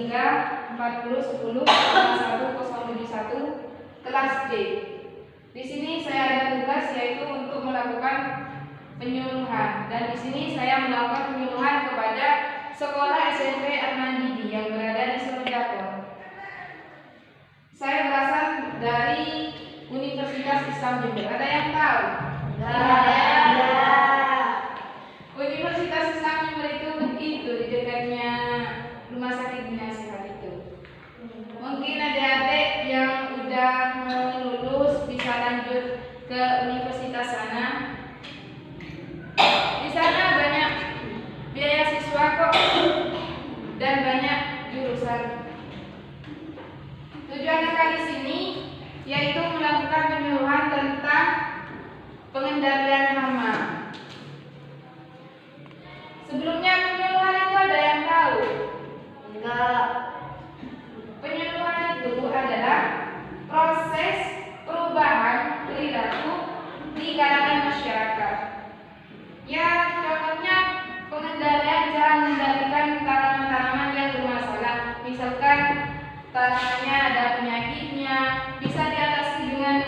3 40 10 51 071 kelas D. Di sini saya ada tugas yaitu untuk melakukan penyuluhan, dan di sini saya melakukan penyuluhan kepada sekolah SMP Armandidi yang berada di Surakarta. Saya berasal dari Universitas Islam Jember. Ada yang tahu? Universitas Islam Jember itu di dekatnya Rumah Sakit Bina Sehat itu. Mungkin adik-adik yang udah mau lulus bisa lanjut ke universitas sana. Di sana banyak biaya siswa kok dan banyak jurusan. Tujuan kali sini yaitu melakukan penyuluhan tentang pengendalian hama. Sebelumnya penyuluhan itu ada yang tahu? Enggak. Penyuluhan itu adalah proses perubahan perilaku di kalangan masyarakat. Ya, contohnya pengendalian cara mengendalikan tanaman-tanaman yang bermasalah. Misalkan tanamannya ada penyakitnya, bisa diatasi dengan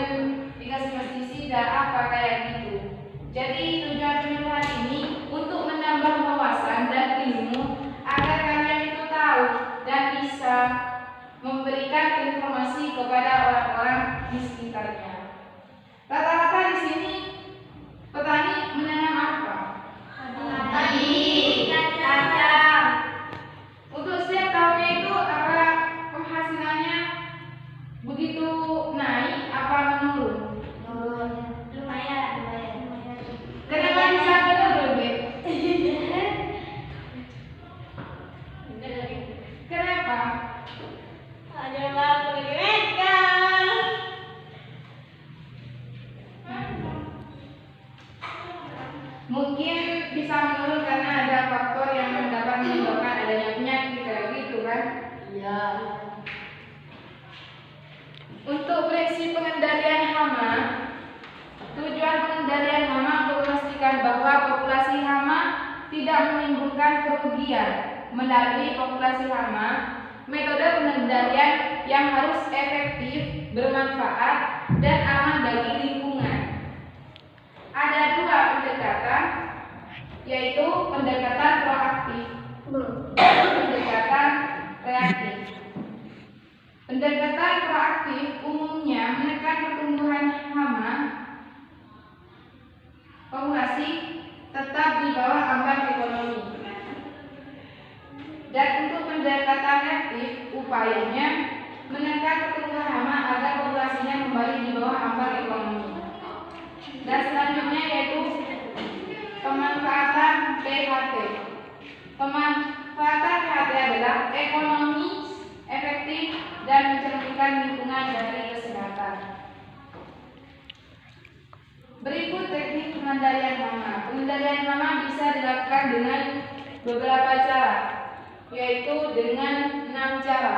dikasih pestisida apa kayak gitu. Jadi tujuan penyuluhan ini untuk menambah wawasan dan ilmu agar kalian itu tahu dan bisa memberikan informasi kepada orang-orang di sekitarnya. Rata-rata di sini petani menanam apa? Padi, kacang. Untuk setiap tahunnya itu apakah penghasilannya begitu naik apa menurun? Lumayan. Kenapa bisa menurun, Be? Kenapa? Adalah pendidikan. Mungkin bisa menurun karena ada faktor yang dapat menyebabkan adanya penyakit kayak gitu kan? Iya. Untuk prinsip pengendalian hama, tujuan pengendalian hama untuk memastikan bahwa populasi hama tidak menimbulkan kerugian. Melalui populasi hama, metode pengendalian yang harus efektif, bermanfaat, dan aman bagi lingkungan. Ada dua pendekatan, yaitu pendekatan proaktif dan pendekatan reaktif. Pendekatan proaktif umumnya menekan pertumbuhan hama populasi tetap di bawah ambang ekonomi. Dan untuk pendekatan reaktif upayanya menekan pertumbuhan hama agar populasinya kembali di bawah ambang ekonomi. Dan selanjutnya yaitu pemanfaatan PHT. Pemanfaatan PHT adalah ekonomi efektif dan mencerminkan lingkungan dari kesehatan. Berikut teknik pengendalian hama. Pengendalian hama bisa dilakukan dengan beberapa cara, yaitu dengan 6 cara.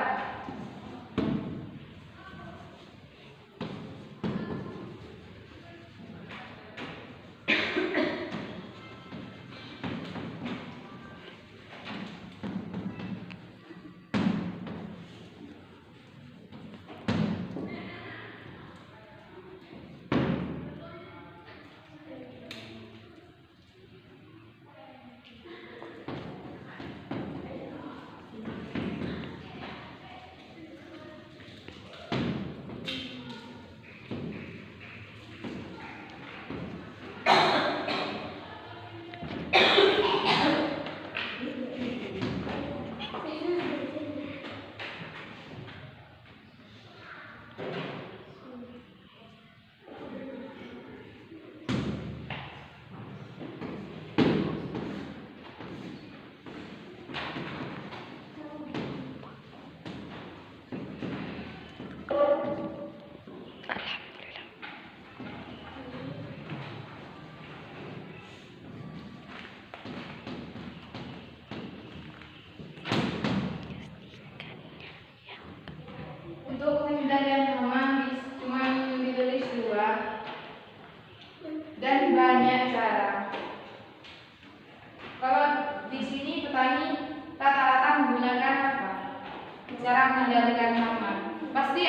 mengendalikan hama? Pasti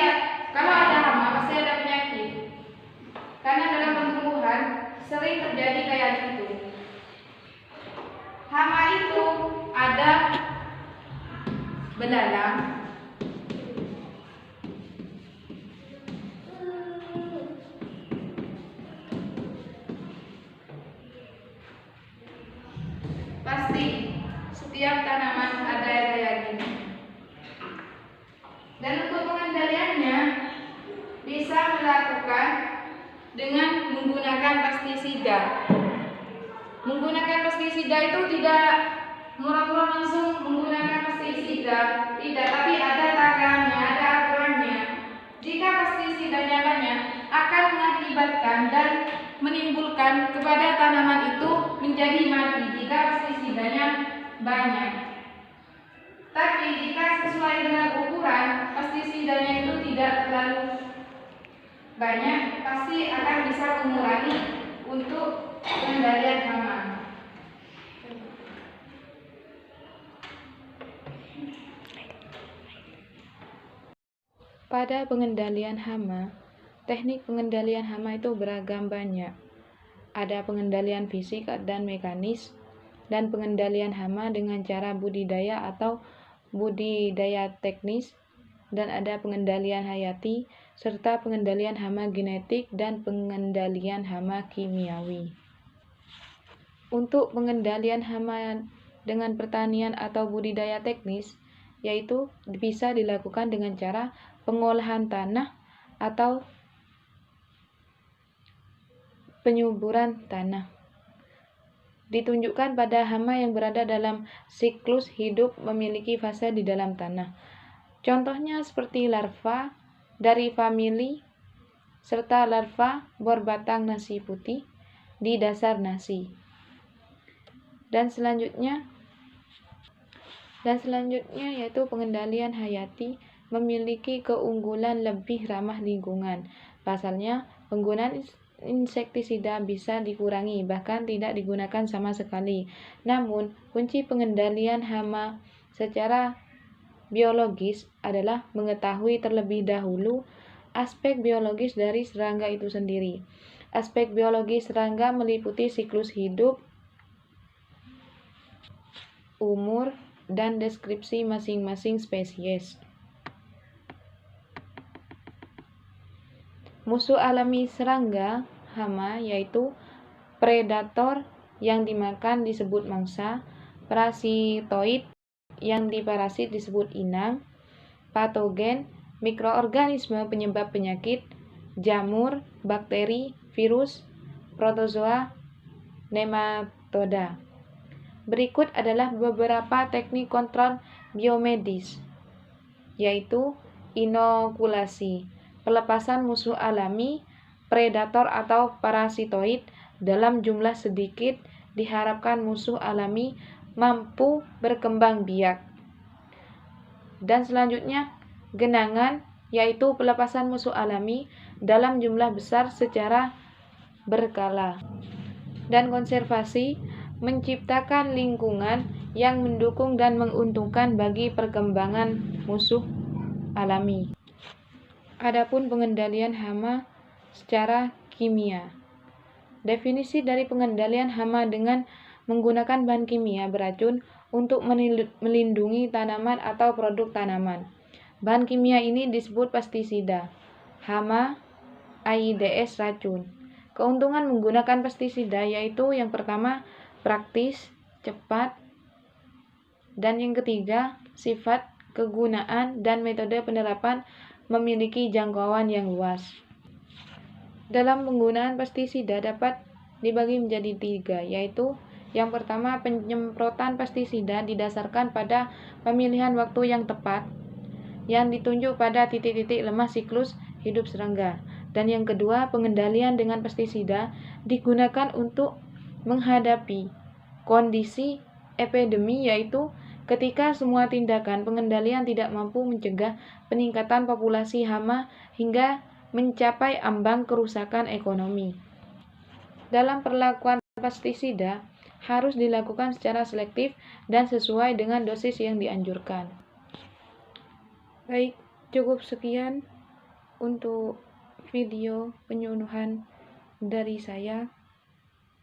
kalau ada hama pasti ada penyakit. Karena dalam tumbuhan sering terjadi kayak gitu. Hama itu ada belalang, pasti setiap tanaman ada kayak gini. Dan untuk pengendaliannya bisa melakukan dengan menggunakan pestisida. Menggunakan pestisida itu tidak murah-murah langsung menggunakan pestisida, tidak, tapi ada takarannya, ada aturannya. Jika pestisidanya banyak, akan mengakibatkan dan menimbulkan kepada tanaman itu menjadi mati jika pestisidanya banyak. Tapi jika sesuai dengan ukuran, pestisidanya itu tidak terlalu banyak, pasti akan bisa mengurangi untuk pengendalian hama. Pada pengendalian hama, teknik pengendalian hama itu beragam banyak. Ada pengendalian fisik dan mekanis, dan pengendalian hama dengan cara budidaya atau budidaya teknis, dan ada pengendalian hayati, serta pengendalian hama genetik dan pengendalian hama kimiawi. Untuk pengendalian hama dengan pertanian atau budidaya teknis, yaitu bisa dilakukan dengan cara pengolahan tanah atau penyuburan tanah. Ditunjukkan pada hama yang berada dalam siklus hidup memiliki fase di dalam tanah. Contohnya seperti larva dari famili serta larva berbatang nasi putih di dasar nasi. Dan selanjutnya yaitu pengendalian hayati memiliki keunggulan lebih ramah lingkungan. Pasalnya, penggunaan insektisida bisa dikurangi, bahkan tidak digunakan sama sekali. Namun, kunci pengendalian hama secara biologis adalah mengetahui terlebih dahulu aspek biologis dari serangga itu sendiri. Aspek biologis serangga meliputi siklus hidup, umur, dan deskripsi masing-masing spesies. Musuh alami serangga hama yaitu predator yang dimakan disebut mangsa, parasitoid yang diparasit disebut inang, patogen, mikroorganisme penyebab penyakit, jamur, bakteri, virus, protozoa, nematoda. Berikut adalah beberapa teknik kontrol biomedis, yaitu inokulasi, pelepasan musuh alami, predator atau parasitoid dalam jumlah sedikit diharapkan musuh alami mampu berkembang biak. Dan selanjutnya, genangan, yaitu pelepasan musuh alami dalam jumlah besar secara berkala. Dan konservasi, menciptakan lingkungan yang mendukung dan menguntungkan bagi perkembangan musuh alami. Adapun pengendalian hama secara kimia. Definisi dari pengendalian hama dengan menggunakan bahan kimia beracun untuk melindungi tanaman atau produk tanaman. Bahan kimia ini disebut pestisida. Hama, AIDS racun. Keuntungan menggunakan pestisida yaitu yang pertama, praktis, cepat, dan yang ketiga, sifat, kegunaan, dan metode penerapan memiliki jangkauan yang luas. Dalam penggunaan pestisida dapat dibagi menjadi 3, yaitu yang pertama, penyemprotan pestisida didasarkan pada pemilihan waktu yang tepat yang ditunjuk pada titik-titik lemah siklus hidup serangga. Dan yang kedua, pengendalian dengan pestisida digunakan untuk menghadapi kondisi epidemi, yaitu ketika semua tindakan pengendalian tidak mampu mencegah peningkatan populasi hama hingga mencapai ambang kerusakan ekonomi. Dalam perlakuan pestisida harus dilakukan secara selektif dan sesuai dengan dosis yang dianjurkan. Baik, cukup sekian untuk video penyuluhan dari saya.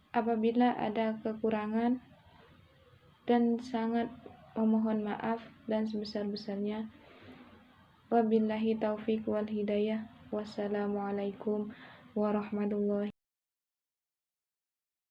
Apabila ada kekurangan dan sangat memohon maaf dan sebesar-besarnya. Wabillahi taufiq wal hidayah. Wassalamualaikum warahmatullahi